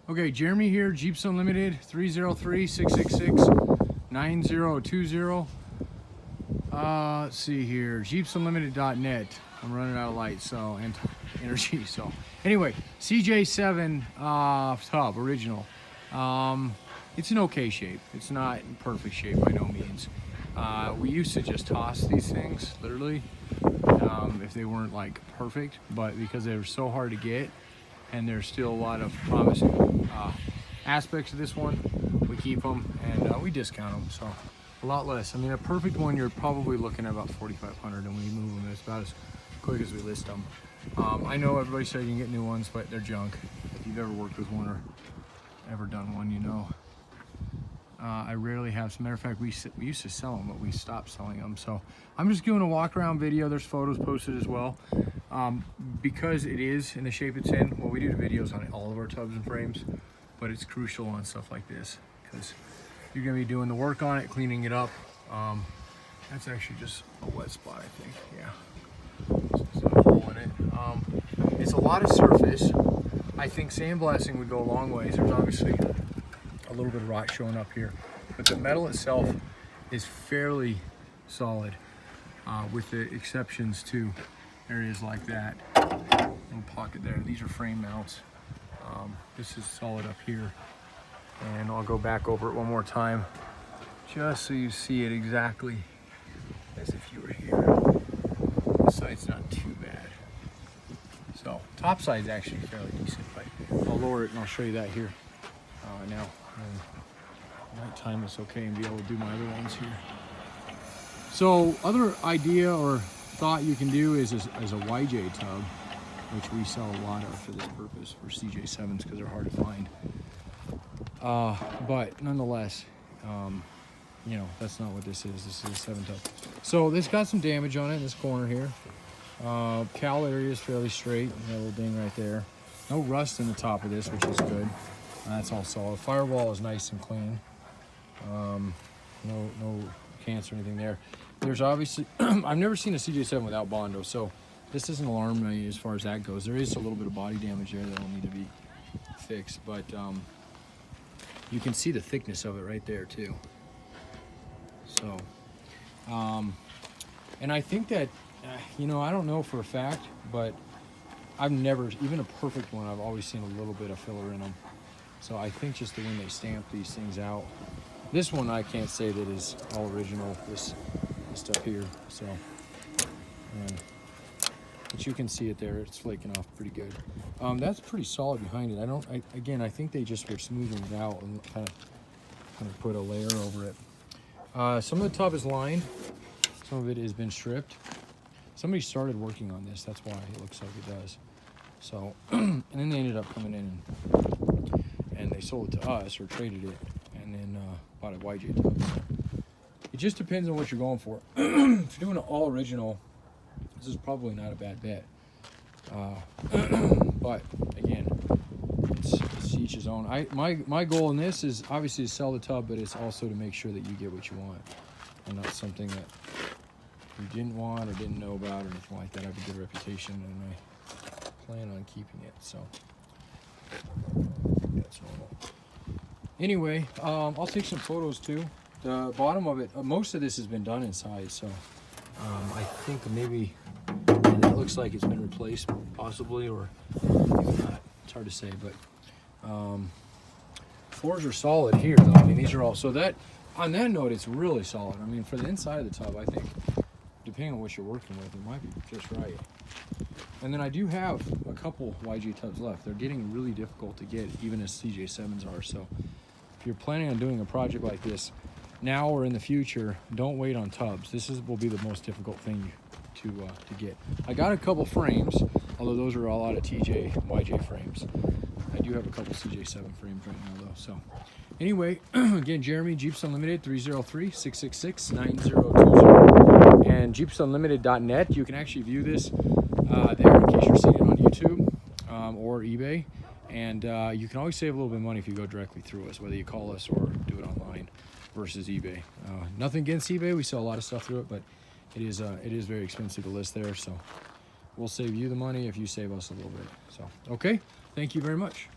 Okay, Jeremy here, Jeeps Unlimited, 303-666-9020. Let's see here, jeepsunlimited.net. I'm running out of light, so, and energy, so. Anyway, CJ7 tub, original. It's in okay shape. It's not in perfect shape by no means. We used to just toss these things, literally, if they weren't like perfect, but because they were so hard to get, and there's still a lot of promising aspects of this one, we keep them and we discount them, so a lot less. I mean, a perfect one you're probably looking at about 4,500, and when you move them, it's about as quick as we list them. I know everybody said you can get new ones, but they're junk. If you've ever worked with one or ever done one, you know. I rarely have. As a matter of fact, we used to sell them, but we stopped selling them. So I'm just doing a walk around video. There's photos posted as well. Because it is in the shape it's in, well, we do the videos on all of our tubs and frames, but it's crucial on stuff like this because you're gonna be doing the work on it, cleaning it up. That's actually just a wet spot, I think. Yeah, so a hole in it. It's a lot of surface. I think sandblasting would go a long ways. There's obviously a little bit of rot showing up here, but the metal itself is fairly solid, with the exceptions to areas like that. Little pocket there. These are frame mounts. This is solid up here, and I'll go back over it one more time just so you see it exactly as if you were here. This side's not too bad. So top side's actually fairly decent, but I'll lower it and I'll show you that here now. Night time is okay and be able to do my other ones here. So other idea or thought you can do is a YJ tub, which we sell a lot of for this purpose for CJ7s because they're hard to find. But nonetheless, you know, that's not what this is. This is a 7 tub. So this got some damage on it in this corner here. Cowl area is fairly straight. Got a little ding right there. No rust in the top of this, which is good. That's all solid. Firewall is nice and clean. No cancer or anything there. There's obviously, I've never seen a CJ7 without Bondo, so this doesn't alarm me as far as that goes. There is a little bit of body damage there that will need to be fixed, but you can see the thickness of it right there too. So, and I think that, you know, I don't know for a fact, but I've never, even a perfect one, I've always seen a little bit of filler in them. So I think just the way they stamp these things out. This one I can't say that is all original, this stuff here, so, but you can see it there, it's flaking off pretty good. That's pretty solid behind it. Again, I think they just were smoothing it out and kind of put a layer over it. Some of the tub is lined, some of it has been stripped. Somebody started working on this, that's why it looks like it does. So, and then they ended up coming in and they sold it to us or traded it, and then bought a YJ tub. So it just depends on what you're going for. If you're doing an all original, this is probably not a bad bet. But again, it's each his own. My goal in this is obviously to sell the tub, but it's also to make sure that you get what you want, and not something that you didn't want or didn't know about or anything like that. I have a good reputation, and I plan on keeping it. So that's normal. Anyway, I'll take some photos too. The bottom of it, most of this has been done inside, so I think maybe, and it looks like it's been replaced possibly, or maybe not. It's hard to say, but floors are solid here though. I mean, these are all, so that, on that note, it's really solid. I mean, for the inside of the tub, I think, depending on what you're working with, it might be just right. And then I do have a couple YJ tubs left. They're getting really difficult to get, even as CJ7s are. So if you're planning on doing a project like this now or in the future, don't wait on tubs. This will be the most difficult thing to get. I got a couple frames, although those are all out of YJ frames. I do have a couple CJ7 frames right now though. So anyway, again, Jeremy, Jeeps Unlimited, 303-666-9020, and jeepsunlimited.net. You can actually view this there in case you're seeing it on YouTube or eBay, and you can always save a little bit of money if you go directly through us, whether you call us or do it online versus eBay. Nothing against eBay, we sell a lot of stuff through it, but it is very expensive to list there, so we'll save you the money if you save us a little bit. So okay, thank you very much.